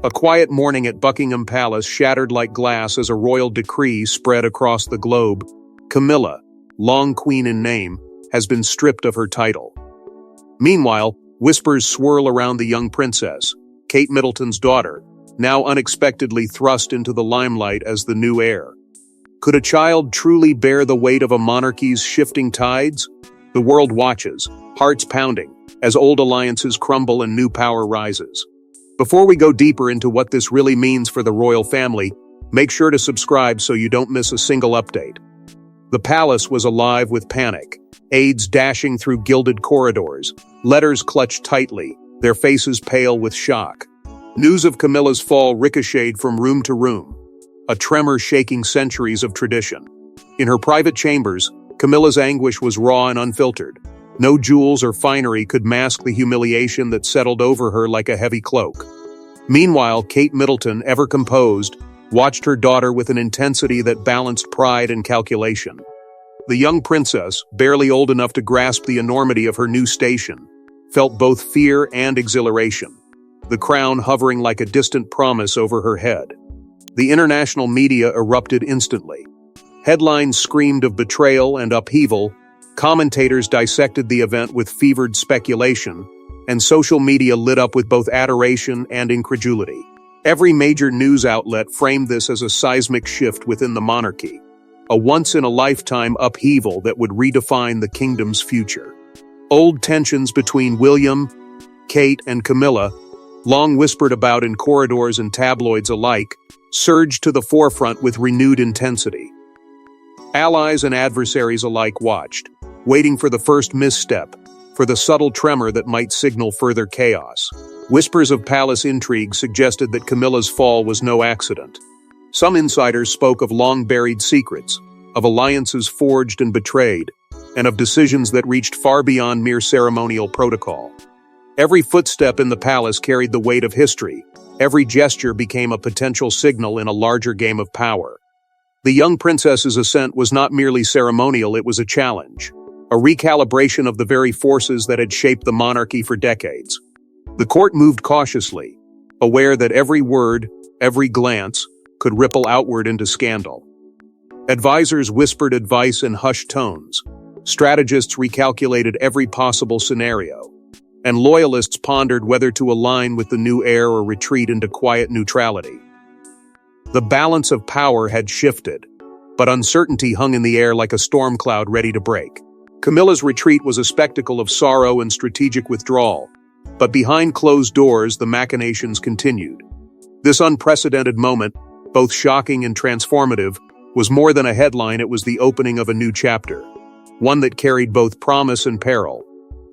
A quiet morning at Buckingham Palace shattered like glass as a royal decree spread across the globe. Camilla, long queen in name, has been stripped of her title. Meanwhile, whispers swirl around the young princess, Kate Middleton's daughter, now unexpectedly thrust into the limelight as the new heir. Could a child truly bear the weight of a monarchy's shifting tides? The world watches, hearts pounding, as old alliances crumble and new power rises. Before we go deeper into what this really means for the royal family, make sure to subscribe so you don't miss a single update. The palace was alive with panic, aides dashing through gilded corridors, letters clutched tightly, their faces pale with shock. News of Camilla's fall ricocheted from room to room, a tremor shaking centuries of tradition. In her private chambers, Camilla's anguish was raw and unfiltered. No jewels or finery could mask the humiliation that settled over her like a heavy cloak. Meanwhile, Kate Middleton, ever composed, watched her daughter with an intensity that balanced pride and calculation. The young princess, barely old enough to grasp the enormity of her new station, felt both fear and exhilaration, the crown hovering like a distant promise over her head. The international media erupted instantly. Headlines screamed of betrayal and upheaval, commentators dissected the event with fevered speculation, and social media lit up with both adoration and incredulity. Every major news outlet framed this as a seismic shift within the monarchy, a once-in-a-lifetime upheaval that would redefine the kingdom's future. Old tensions between William, Kate, and Camilla, long whispered about in corridors and tabloids alike, surged to the forefront with renewed intensity. Allies and adversaries alike watched, waiting for the first misstep, for the subtle tremor that might signal further chaos. Whispers of palace intrigue suggested that Camilla's fall was no accident. Some insiders spoke of long-buried secrets, of alliances forged and betrayed, and of decisions that reached far beyond mere ceremonial protocol. Every footstep in the palace carried the weight of history. Every gesture became a potential signal in a larger game of power. The young princess's ascent was not merely ceremonial, it was a challenge, a recalibration of the very forces that had shaped the monarchy for decades. The court moved cautiously, aware that every word, every glance, could ripple outward into scandal. Advisors whispered advice in hushed tones, strategists recalculated every possible scenario, and loyalists pondered whether to align with the new heir or retreat into quiet neutrality. The balance of power had shifted, but uncertainty hung in the air like a storm cloud ready to break. Camilla's retreat was a spectacle of sorrow and strategic withdrawal, but behind closed doors the machinations continued. This unprecedented moment, both shocking and transformative, was more than a headline, it was the opening of a new chapter, one that carried both promise and peril.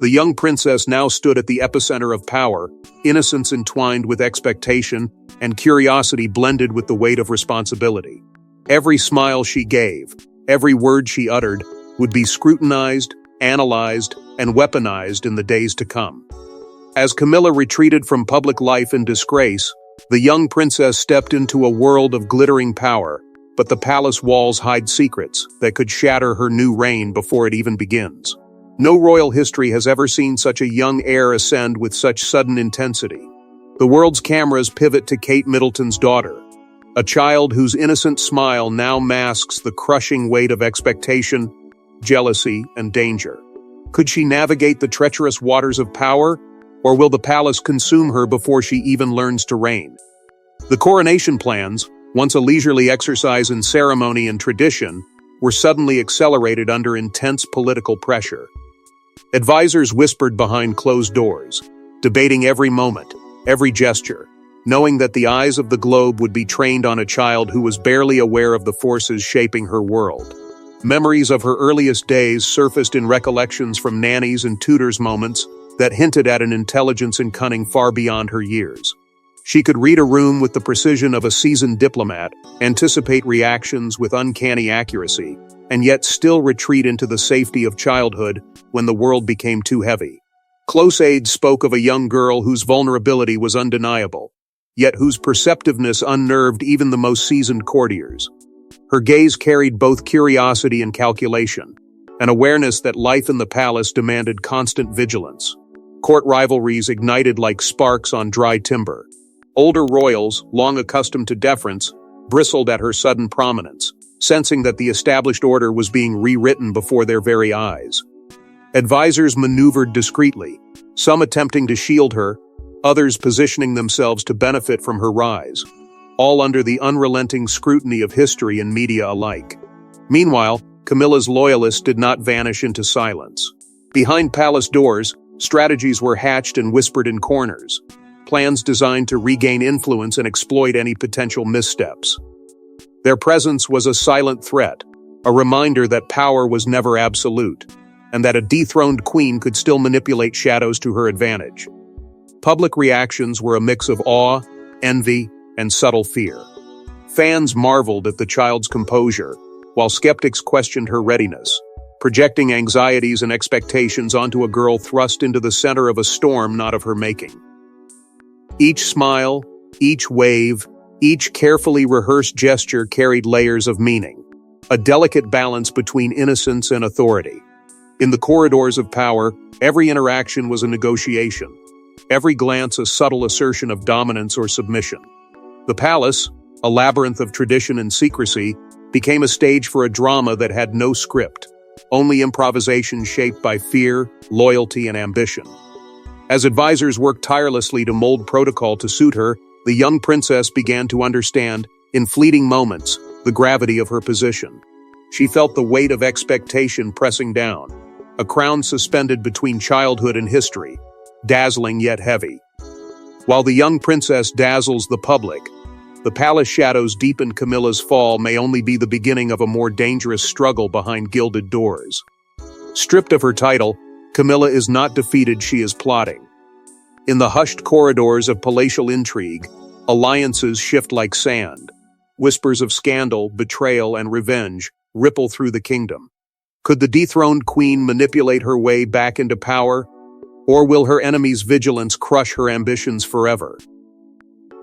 The young princess now stood at the epicenter of power, innocence entwined with expectation, and curiosity blended with the weight of responsibility. Every smile she gave, every word she uttered, would be scrutinized, analyzed, and weaponized in the days to come. As Camilla retreated from public life in disgrace, the young princess stepped into a world of glittering power, but the palace walls hide secrets that could shatter her new reign before it even begins. No royal history has ever seen such a young heir ascend with such sudden intensity. The world's cameras pivot to Kate Middleton's daughter, a child whose innocent smile now masks the crushing weight of expectation, jealousy, and danger. Could she navigate the treacherous waters of power, or will the palace consume her before she even learns to reign? The coronation plans, once a leisurely exercise in ceremony and tradition, were suddenly accelerated under intense political pressure. Advisors whispered behind closed doors, debating every moment, every gesture, knowing that the eyes of the globe would be trained on a child who was barely aware of the forces shaping her world. Memories of her earliest days surfaced in recollections from nannies and tutors' moments that hinted at an intelligence and cunning far beyond her years. She could read a room with the precision of a seasoned diplomat, anticipate reactions with uncanny accuracy, and yet still retreat into the safety of childhood when the world became too heavy. Close aides spoke of a young girl whose vulnerability was undeniable, yet whose perceptiveness unnerved even the most seasoned courtiers. Her gaze carried both curiosity and calculation, an awareness that life in the palace demanded constant vigilance. Court rivalries ignited like sparks on dry timber, Older royals, long accustomed to deference, bristled at her sudden prominence, sensing that the established order was being rewritten before their very eyes. Advisors maneuvered discreetly, some attempting to shield her, others positioning themselves to benefit from her rise, all under the unrelenting scrutiny of history and media alike. Meanwhile, Camilla's loyalists did not vanish into silence. Behind palace doors, strategies were hatched and whispered in corners, plans designed to regain influence and exploit any potential missteps. Their presence was a silent threat, a reminder that power was never absolute, and that a dethroned queen could still manipulate shadows to her advantage. Public reactions were a mix of awe, envy, and subtle fear. Fans marveled at the child's composure, while skeptics questioned her readiness, projecting anxieties and expectations onto a girl thrust into the center of a storm not of her making. Each smile, each wave, each carefully rehearsed gesture carried layers of meaning, a delicate balance between innocence and authority. In the corridors of power, every interaction was a negotiation, every glance a subtle assertion of dominance or submission. The palace, a labyrinth of tradition and secrecy, became a stage for a drama that had no script, only improvisation shaped by fear, loyalty, and ambition. As advisors worked tirelessly to mold protocol to suit her, the young princess began to understand, in fleeting moments, the gravity of her position. She felt the weight of expectation pressing down, a crown suspended between childhood and history, dazzling yet heavy. While the young princess dazzles the public, the palace shadows deepen. Camilla's fall may only be the beginning of a more dangerous struggle behind gilded doors. Stripped of her title, Camilla is not defeated, she is plotting. In the hushed corridors of palatial intrigue, alliances shift like sand. Whispers of scandal, betrayal, and revenge ripple through the kingdom. Could the dethroned queen manipulate her way back into power, or will her enemies' vigilance crush her ambitions forever?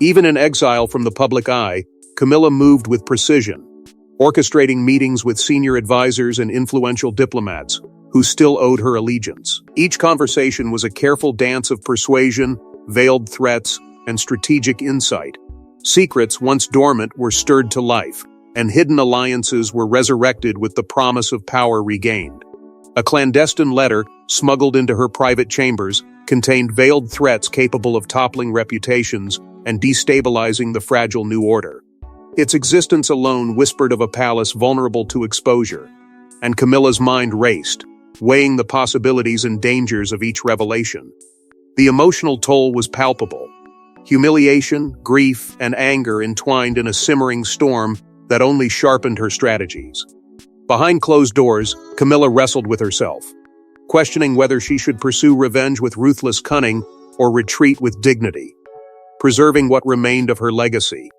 Even in exile from the public eye, Camilla moved with precision, orchestrating meetings with senior advisors and influential diplomats who still owed her allegiance. Each conversation was a careful dance of persuasion, veiled threats, and strategic insight. Secrets once dormant were stirred to life, and hidden alliances were resurrected with the promise of power regained. A clandestine letter, smuggled into her private chambers, contained veiled threats capable of toppling reputations and destabilizing the fragile new order. Its existence alone whispered of a palace vulnerable to exposure, and Camilla's mind raced, weighing the possibilities and dangers of each revelation. The emotional toll was palpable. Humiliation, grief, and anger entwined in a simmering storm that only sharpened her strategies. Behind closed doors, Camilla wrestled with herself, questioning whether she should pursue revenge with ruthless cunning or retreat with dignity, preserving what remained of her legacy.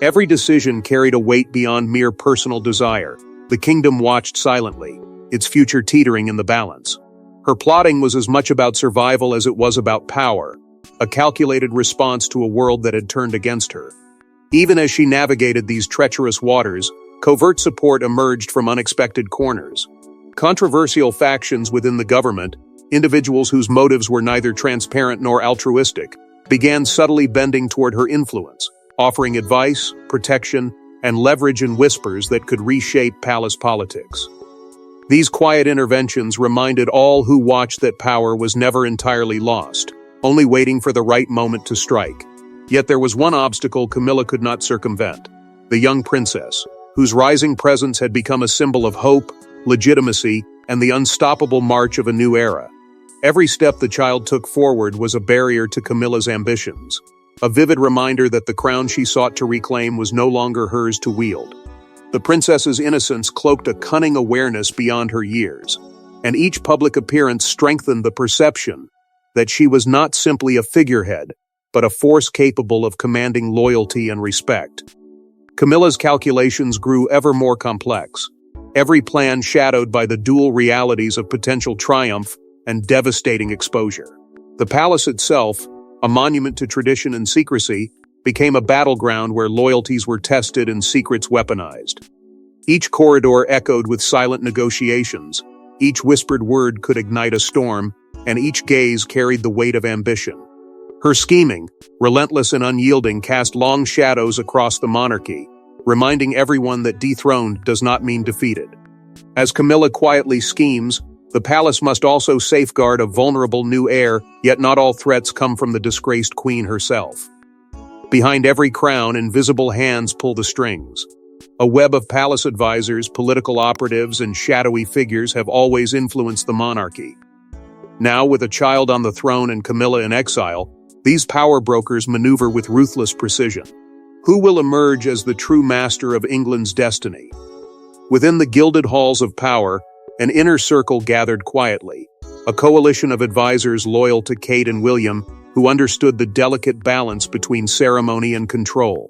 Every decision carried a weight beyond mere personal desire. The kingdom watched silently, its future teetering in the balance. Her plotting was as much about survival as it was about power, a calculated response to a world that had turned against her. Even as she navigated these treacherous waters, covert support emerged from unexpected corners. Controversial factions within the government, individuals whose motives were neither transparent nor altruistic, began subtly bending toward her influence, offering advice, protection, and leverage in whispers that could reshape palace politics. These quiet interventions reminded all who watched that power was never entirely lost, only waiting for the right moment to strike. Yet there was one obstacle Camilla could not circumvent: the young princess, whose rising presence had become a symbol of hope, legitimacy, and the unstoppable march of a new era. Every step the child took forward was a barrier to Camilla's ambitions, a vivid reminder that the crown she sought to reclaim was no longer hers to wield. The princess's innocence cloaked a cunning awareness beyond her years, and each public appearance strengthened the perception that she was not simply a figurehead, but a force capable of commanding loyalty and respect. Camilla's calculations grew ever more complex, every plan shadowed by the dual realities of potential triumph and devastating exposure. The palace itself, a monument to tradition and secrecy, became a battleground where loyalties were tested and secrets weaponized. Each corridor echoed with silent negotiations, each whispered word could ignite a storm, and each gaze carried the weight of ambition. Her scheming, relentless and unyielding, cast long shadows across the monarchy, reminding everyone that dethroned does not mean defeated. As Camilla quietly schemes, the palace must also safeguard a vulnerable new heir, yet not all threats come from the disgraced queen herself. Behind every crown, invisible hands pull the strings. A web of palace advisors, political operatives, and shadowy figures have always influenced the monarchy. Now, with a child on the throne and Camilla in exile, these power brokers maneuver with ruthless precision. Who will emerge as the true master of England's destiny? Within the gilded halls of power, an inner circle gathered quietly, a coalition of advisors loyal to Kate and William, who understood the delicate balance between ceremony and control.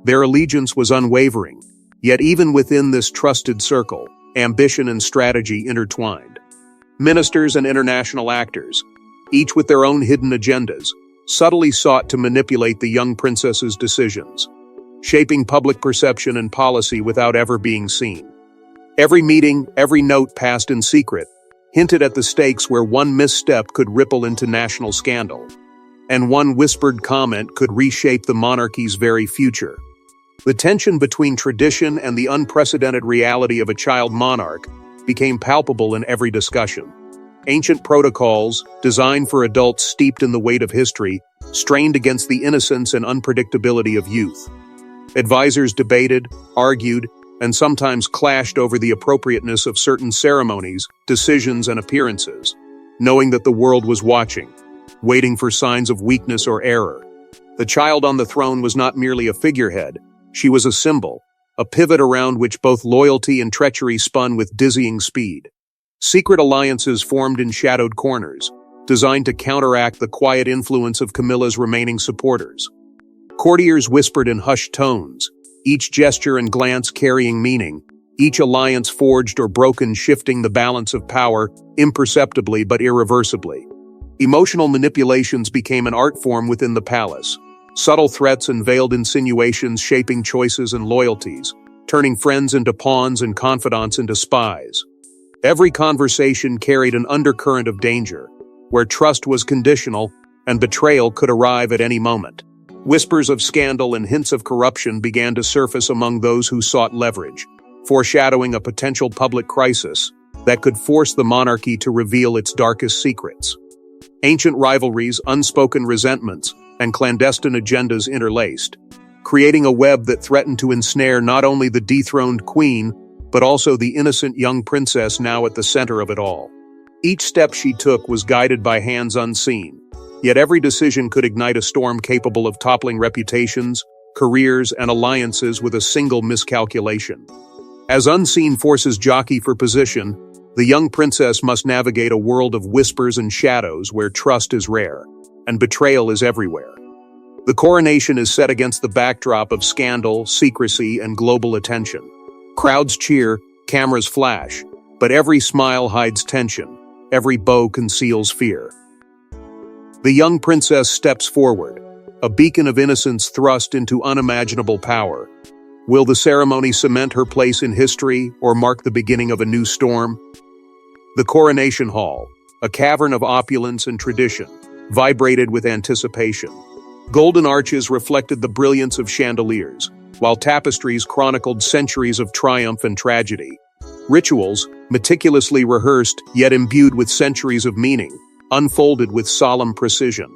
Their allegiance was unwavering, yet even within this trusted circle, ambition and strategy intertwined. Ministers and international actors, each with their own hidden agendas, subtly sought to manipulate the young princess's decisions, shaping public perception and policy without ever being seen. Every meeting, every note passed in secret, hinted at the stakes where one misstep could ripple into national scandal, and one whispered comment could reshape the monarchy's very future. The tension between tradition and the unprecedented reality of a child monarch became palpable in every discussion. Ancient protocols, designed for adults steeped in the weight of history, strained against the innocence and unpredictability of youth. Advisors debated, argued, and sometimes clashed over the appropriateness of certain ceremonies, decisions, and appearances, knowing that the world was watching, waiting for signs of weakness or error. The child on the throne was not merely a figurehead, she was a symbol, a pivot around which both loyalty and treachery spun with dizzying speed. Secret alliances formed in shadowed corners, designed to counteract the quiet influence of Camilla's remaining supporters. Courtiers whispered in hushed tones, each gesture and glance carrying meaning, each alliance forged or broken shifting the balance of power imperceptibly but irreversibly. Emotional manipulations became an art form within the palace, subtle threats and veiled insinuations shaping choices and loyalties, turning friends into pawns and confidants into spies. Every conversation carried an undercurrent of danger, where trust was conditional and betrayal could arrive at any moment. Whispers of scandal and hints of corruption began to surface among those who sought leverage, foreshadowing a potential public crisis that could force the monarchy to reveal its darkest secrets. Ancient rivalries, unspoken resentments, and clandestine agendas interlaced, creating a web that threatened to ensnare not only the dethroned queen, but also the innocent young princess now at the center of it all. Each step she took was guided by hands unseen, yet every decision could ignite a storm capable of toppling reputations, careers, and alliances with a single miscalculation. As unseen forces jockey for position, the young princess must navigate a world of whispers and shadows where trust is rare, and betrayal is everywhere. The coronation is set against the backdrop of scandal, secrecy, and global attention. Crowds cheer, cameras flash, but every smile hides tension, every bow conceals fear. The young princess steps forward, a beacon of innocence thrust into unimaginable power. Will the ceremony cement her place in history or mark the beginning of a new storm? The coronation hall, a cavern of opulence and tradition, vibrated with anticipation. Golden arches reflected the brilliance of chandeliers, while tapestries chronicled centuries of triumph and tragedy. Rituals, meticulously rehearsed yet imbued with centuries of meaning, unfolded with solemn precision.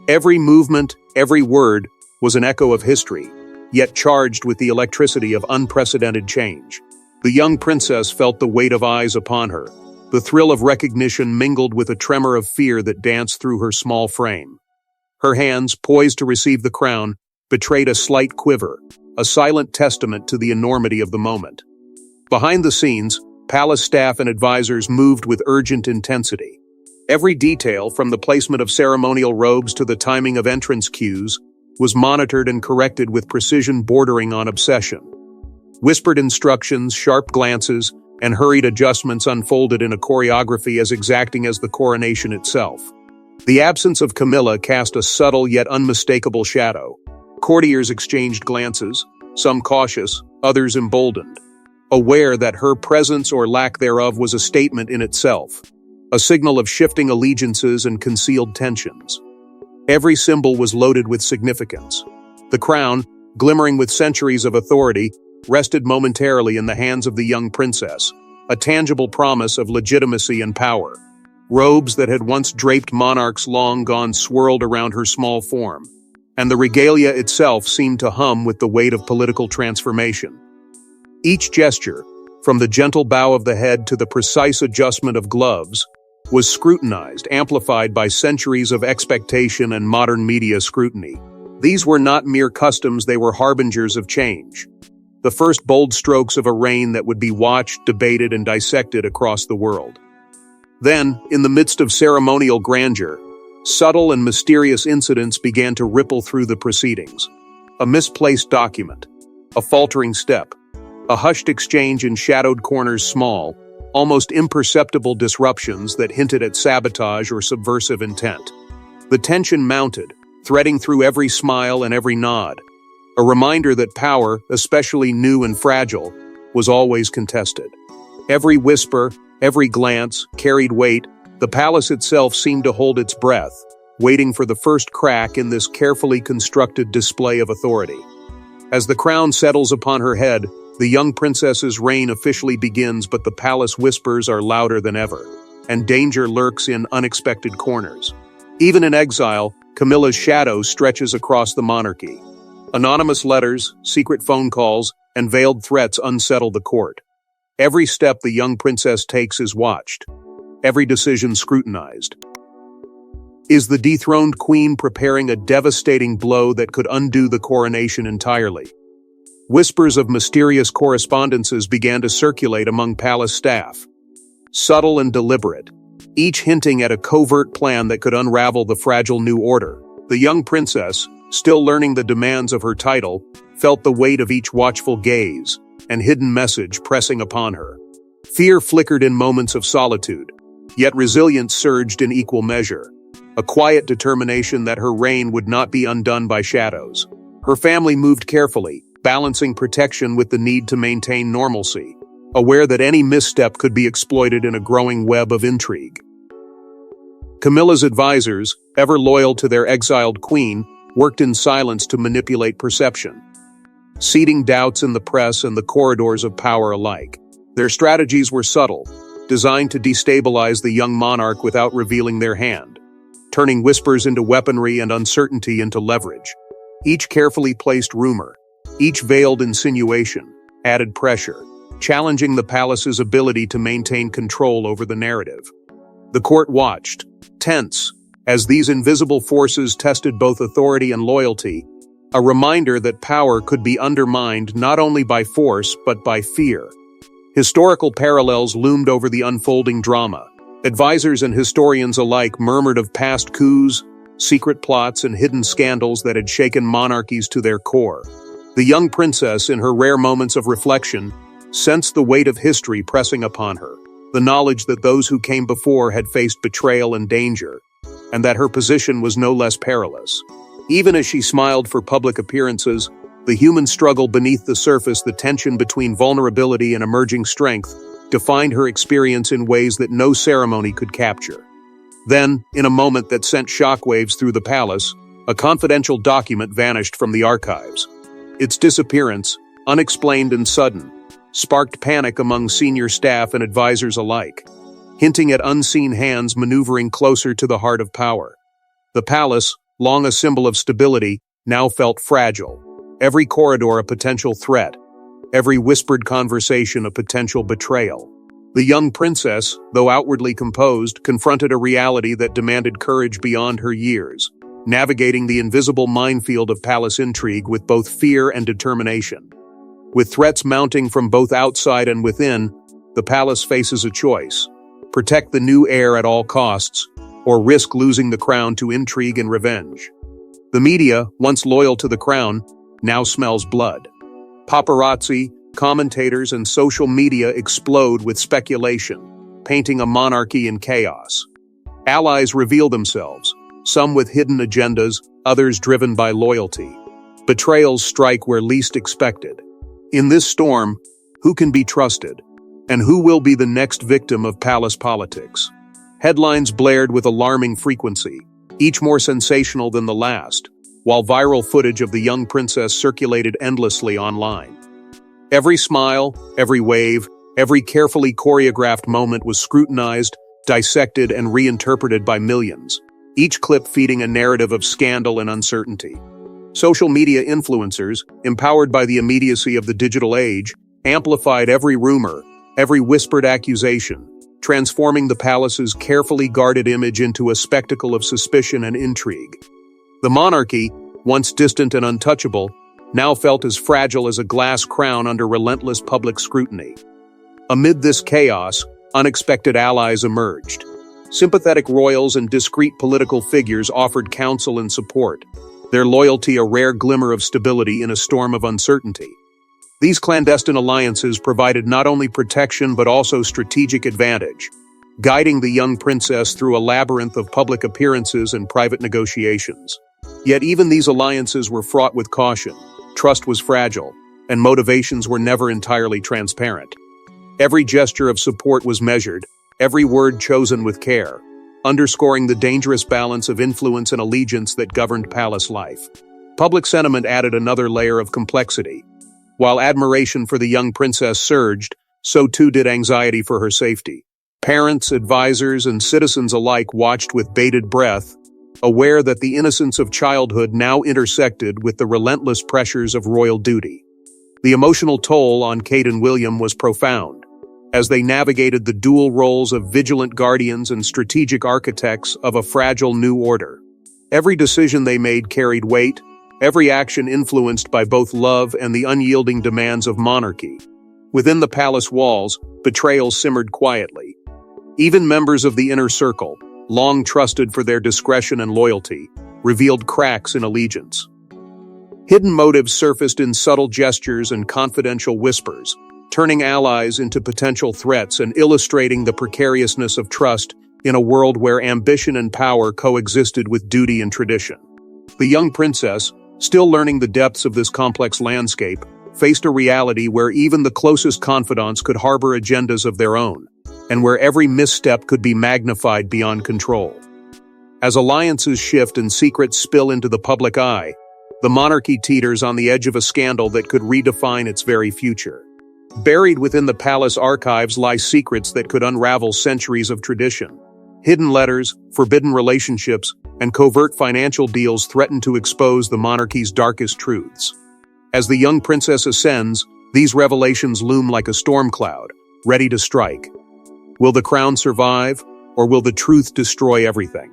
Every movement, every word, was an echo of history, yet charged with the electricity of unprecedented change. The young princess felt the weight of eyes upon her. The thrill of recognition mingled with a tremor of fear that danced through her small frame. Her hands, poised to receive the crown, betrayed a slight quiver, a silent testament to the enormity of the moment. Behind the scenes, palace staff and advisors moved with urgent intensity. Every detail, from the placement of ceremonial robes to the timing of entrance cues, was monitored and corrected with precision bordering on obsession. Whispered instructions, sharp glances, and hurried adjustments unfolded in a choreography as exacting as the coronation itself. The absence of Camilla cast a subtle yet unmistakable shadow. Courtiers exchanged glances, some cautious, others emboldened, aware that her presence or lack thereof was a statement in itself, a signal of shifting allegiances and concealed tensions. Every symbol was loaded with significance. The crown, glimmering with centuries of authority, rested momentarily in the hands of the young princess, a tangible promise of legitimacy and power. Robes that had once draped monarchs long gone swirled around her small form, and the regalia itself seemed to hum with the weight of political transformation. Each gesture, from the gentle bow of the head to the precise adjustment of gloves, was scrutinized, amplified by centuries of expectation and modern media scrutiny. These were not mere customs, they were harbingers of change. The first bold strokes of a reign that would be watched, debated, and dissected across the world. Then, in the midst of ceremonial grandeur, subtle and mysterious incidents began to ripple through the proceedings. A misplaced document, a faltering step, a hushed exchange in shadowed corners, small, almost imperceptible disruptions that hinted at sabotage or subversive intent. The tension mounted, threading through every smile and every nod, a reminder that power, especially new and fragile, was always contested. Every whisper, every glance, carried weight. The palace itself seemed to hold its breath, waiting for the first crack in this carefully constructed display of authority. As the crown settles upon her head, the young princess's reign officially begins, but the palace whispers are louder than ever, and danger lurks in unexpected corners. Even in exile, Camilla's shadow stretches across the monarchy. Anonymous letters, secret phone calls, and veiled threats unsettle the court. Every step the young princess takes is watched, every decision scrutinized. Is the dethroned queen preparing a devastating blow that could undo the coronation entirely? Whispers of mysterious correspondences began to circulate among palace staff, subtle and deliberate, each hinting at a covert plan that could unravel the fragile new order. The young princess, still learning the demands of her title, felt the weight of each watchful gaze and hidden message pressing upon her. Fear flickered in moments of solitude, yet resilience surged in equal measure, a quiet determination that her reign would not be undone by shadows. Her family moved carefully, balancing protection with the need to maintain normalcy, aware that any misstep could be exploited in a growing web of intrigue. Camilla's advisors, ever loyal to their exiled queen, worked in silence to manipulate perception, seeding doubts in the press and the corridors of power alike. Their strategies were subtle, designed to destabilize the young monarch without revealing their hand, turning whispers into weaponry and uncertainty into leverage. Each carefully placed rumor, each veiled insinuation, added pressure, challenging the palace's ability to maintain control over the narrative. The court watched, tense, as these invisible forces tested both authority and loyalty, a reminder that power could be undermined not only by force but by fear. Historical parallels loomed over the unfolding drama. Advisors and historians alike murmured of past coups, secret plots, and hidden scandals that had shaken monarchies to their core. The young princess, in her rare moments of reflection, sensed the weight of history pressing upon her, the knowledge that those who came before had faced betrayal and danger, and that her position was no less perilous. Even as she smiled for public appearances, the human struggle beneath the surface, the tension between vulnerability and emerging strength, defined her experience in ways that no ceremony could capture. Then, in a moment that sent shockwaves through the palace, a confidential document vanished from the archives. Its disappearance, unexplained and sudden, sparked panic among senior staff and advisors alike, hinting at unseen hands maneuvering closer to the heart of power. The palace, long a symbol of stability, now felt fragile, every corridor a potential threat, every whispered conversation a potential betrayal. The young princess, though outwardly composed, confronted a reality that demanded courage beyond her years, navigating the invisible minefield of palace intrigue with both fear and determination. With threats mounting from both outside and within, the palace faces a choice: protect the new heir at all costs, or risk losing the crown to intrigue and revenge. The media, once loyal to the crown, now smells blood. Paparazzi, commentators, and social media explode with speculation, painting a monarchy in chaos. Allies reveal themselves, some with hidden agendas, others driven by loyalty. Betrayals strike where least expected. In this storm, who can be trusted? And who will be the next victim of palace politics? Headlines blared with alarming frequency. each more sensational than the last, while viral footage of the young princess circulated endlessly online. Every smile, every wave, every carefully choreographed moment was scrutinized, dissected, and reinterpreted by millions, each clip feeding a narrative of scandal and uncertainty. Social media influencers, empowered by the immediacy of the digital age, amplified every rumor, every whispered accusation, transforming the palace's carefully guarded image into a spectacle of suspicion and intrigue. The monarchy, once distant and untouchable, now felt as fragile as a glass crown under relentless public scrutiny. Amid this chaos, unexpected allies emerged. Sympathetic royals and discreet political figures offered counsel and support, their loyalty a rare glimmer of stability in a storm of uncertainty. These clandestine alliances provided not only protection but also strategic advantage, guiding the young princess through a labyrinth of public appearances and private negotiations. Yet even these alliances were fraught with caution, trust was fragile, and motivations were never entirely transparent. Every gesture of support was measured, every word chosen with care, underscoring the dangerous balance of influence and allegiance that governed palace life. Public sentiment added another layer of complexity. While admiration for the young princess surged, so too did anxiety for her safety. Parents, advisors, and citizens alike watched with bated breath, aware that the innocence of childhood now intersected with the relentless pressures of royal duty. The emotional toll on Kate and William was profound, as they navigated the dual roles of vigilant guardians and strategic architects of a fragile new order. Every decision they made carried weight, every action influenced by both love and the unyielding demands of monarchy. Within the palace walls, betrayal simmered quietly. Even members of the inner circle, long trusted for their discretion and loyalty, revealed cracks in allegiance. Hidden motives surfaced in subtle gestures and confidential whispers, turning allies into potential threats and illustrating the precariousness of trust in a world where ambition and power coexisted with duty and tradition. The young princess, still learning the depths of this complex landscape, faced a reality where even the closest confidants could harbor agendas of their own, and where every misstep could be magnified beyond control. As alliances shift and secrets spill into the public eye, the monarchy teeters on the edge of a scandal that could redefine its very future. Buried within the palace archives lie secrets that could unravel centuries of tradition. Hidden letters, forbidden relationships, and covert financial deals threaten to expose the monarchy's darkest truths. As the young princess ascends, these revelations loom like a storm cloud, ready to strike. Will the crown survive, or will the truth destroy everything?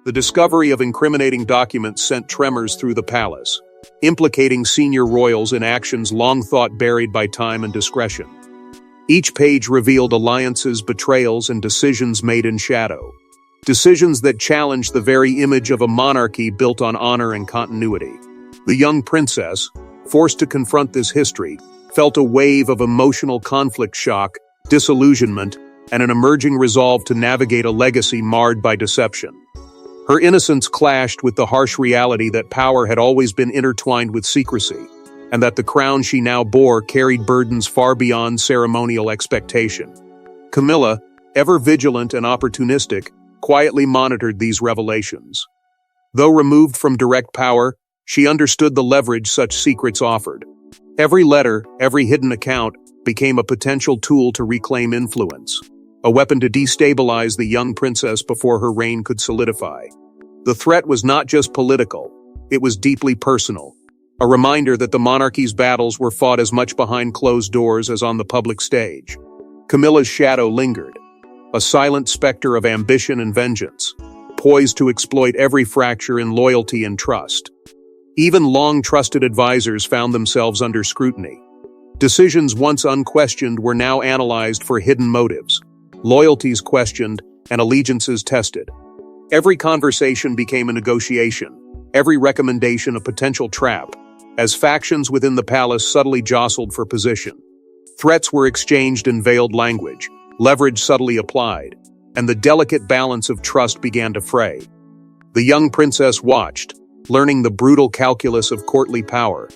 The discovery of incriminating documents sent tremors through the palace, implicating senior royals in actions long thought buried by time and discretion. Each page revealed alliances, betrayals, and decisions made in shadow. Decisions that challenged the very image of a monarchy built on honor and continuity. The young princess, forced to confront this history, felt a wave of emotional conflict, shock, disillusionment, and an emerging resolve to navigate a legacy marred by deception. Her innocence clashed with the harsh reality that power had always been intertwined with secrecy, and that the crown she now bore carried burdens far beyond ceremonial expectation. Camilla, ever vigilant and opportunistic, quietly monitored these revelations. Though removed from direct power, she understood the leverage such secrets offered. Every letter, every hidden account, became a potential tool to reclaim influence, a weapon to destabilize the young princess before her reign could solidify. The threat was not just political, it was deeply personal, a reminder that the monarchy's battles were fought as much behind closed doors as on the public stage. Camilla's shadow lingered, a silent specter of ambition and vengeance, poised to exploit every fracture in loyalty and trust. Even long-trusted advisors found themselves under scrutiny. Decisions once unquestioned were now analyzed for hidden motives, loyalties questioned, and allegiances tested. Every conversation became a negotiation, every recommendation a potential trap, as factions within the palace subtly jostled for position. Threats were exchanged in veiled language, leverage subtly applied, and the delicate balance of trust began to fray. The young princess watched, learning the brutal calculus of courtly power,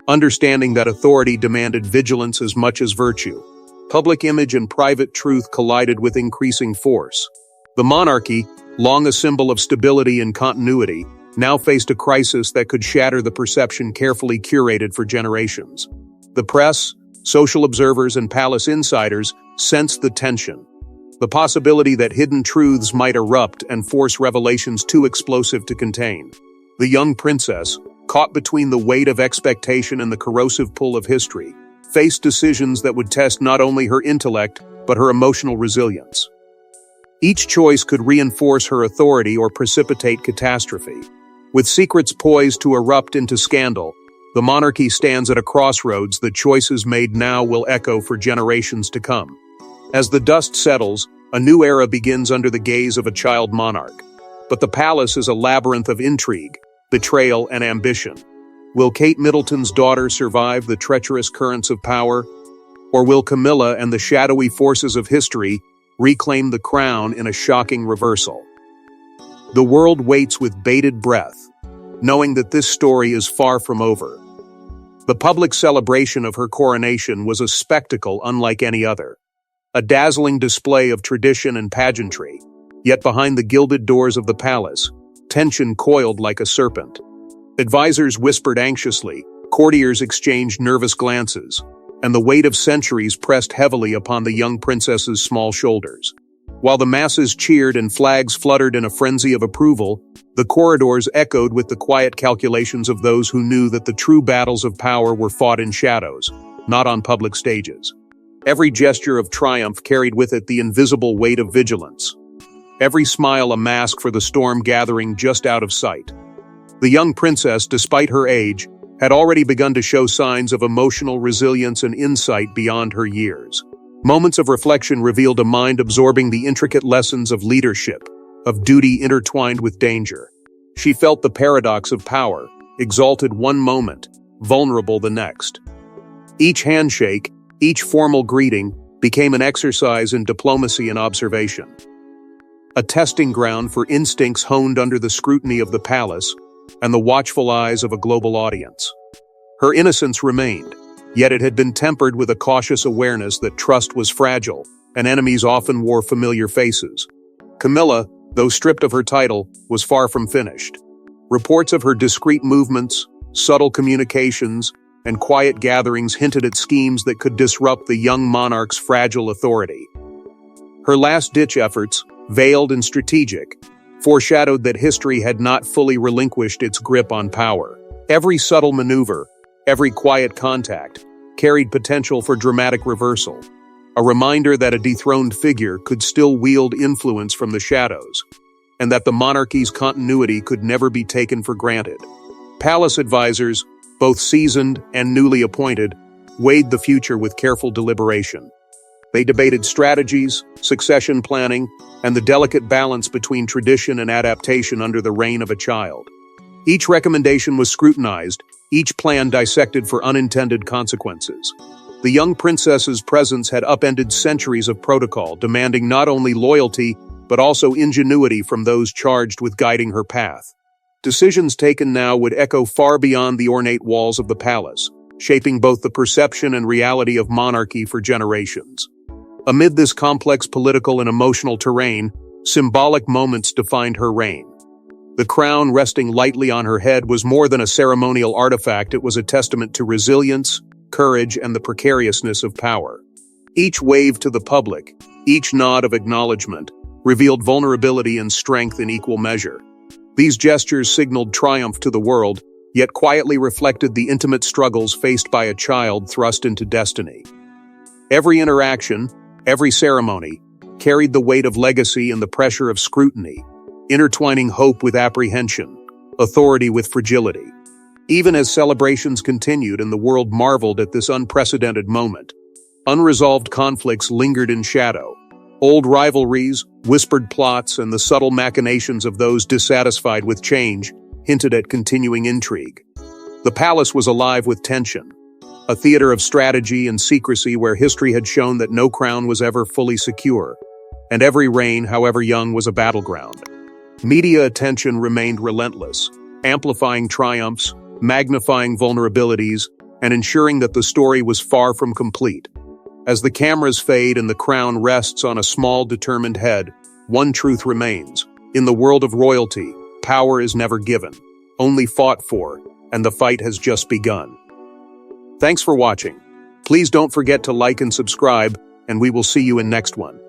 understanding that authority demanded vigilance as much as virtue. Public image and private truth collided with increasing force. The monarchy, long a symbol of stability and continuity, now faced a crisis that could shatter the perception carefully curated for generations. The press, social observers, and palace insiders sensed the tension, the possibility that hidden truths might erupt and force revelations too explosive to contain. The young princess, caught between the weight of expectation and the corrosive pull of history, faced decisions that would test not only her intellect, but her emotional resilience. Each choice could reinforce her authority or precipitate catastrophe. With secrets poised to erupt into scandal, the monarchy stands at a crossroads. The choices made now will echo for generations to come. As the dust settles, a new era begins under the gaze of a child monarch. But the palace is a labyrinth of intrigue, betrayal, and ambition. Will Kate Middleton's daughter survive the treacherous currents of power? Or will Camilla and the shadowy forces of history reclaim the crown in a shocking reversal? The world waits with bated breath, knowing that this story is far from over. The public celebration of her coronation was a spectacle unlike any other, a dazzling display of tradition and pageantry. Yet behind the gilded doors of the palace, tension coiled like a serpent. Advisors whispered anxiously, courtiers exchanged nervous glances, and the weight of centuries pressed heavily upon the young princess's small shoulders. While the masses cheered and flags fluttered in a frenzy of approval, the corridors echoed with the quiet calculations of those who knew that the true battles of power were fought in shadows, not on public stages. Every gesture of triumph carried with it the invisible weight of vigilance. Every smile a mask for the storm gathering just out of sight. The young princess, despite her age, had already begun to show signs of emotional resilience and insight beyond her years. Moments of reflection revealed a mind absorbing the intricate lessons of leadership, of duty intertwined with danger. She felt the paradox of power, exalted one moment, vulnerable the next. Each handshake, each formal greeting, became an exercise in diplomacy and observation. A testing ground for instincts honed under the scrutiny of the palace and the watchful eyes of a global audience. Her innocence remained, yet it had been tempered with a cautious awareness that trust was fragile, and enemies often wore familiar faces. Camilla, though stripped of her title, was far from finished. Reports of her discreet movements, subtle communications, and quiet gatherings hinted at schemes that could disrupt the young monarch's fragile authority. Her last-ditch efforts, veiled and strategic, foreshadowed that history had not fully relinquished its grip on power. Every subtle maneuver, every quiet contact, carried potential for dramatic reversal, a reminder that a dethroned figure could still wield influence from the shadows, and that the monarchy's continuity could never be taken for granted. Palace advisors, both seasoned and newly appointed, weighed the future with careful deliberation. They debated strategies, succession planning, and the delicate balance between tradition and adaptation under the reign of a child. Each recommendation was scrutinized, each plan dissected for unintended consequences. The young princess's presence had upended centuries of protocol, demanding not only loyalty, but also ingenuity from those charged with guiding her path. Decisions taken now would echo far beyond the ornate walls of the palace, shaping both the perception and reality of monarchy for generations. Amid this complex political and emotional terrain, symbolic moments defined her reign. The crown resting lightly on her head was more than a ceremonial artifact. It was a testament to resilience, courage, and the precariousness of power. Each wave to the public, each nod of acknowledgement, revealed vulnerability and strength in equal measure. These gestures signaled triumph to the world, yet quietly reflected the intimate struggles faced by a child thrust into destiny. Every interaction, every ceremony, carried the weight of legacy and the pressure of scrutiny, intertwining hope with apprehension, authority with fragility. Even as celebrations continued and the world marveled at this unprecedented moment, unresolved conflicts lingered in shadow. Old rivalries, whispered plots, and the subtle machinations of those dissatisfied with change hinted at continuing intrigue. The palace was alive with tension, a theater of strategy and secrecy where history had shown that no crown was ever fully secure, and every reign, however young, was a battleground. Media attention remained relentless, amplifying triumphs, magnifying vulnerabilities, and ensuring that the story was far from complete. As the cameras fade and the crown rests on a small, determined head, one truth remains. In the world of royalty, power is never given, only fought for, and the fight has just begun. Thanks for watching. Please don't forget to like and subscribe, and we will see you in next one.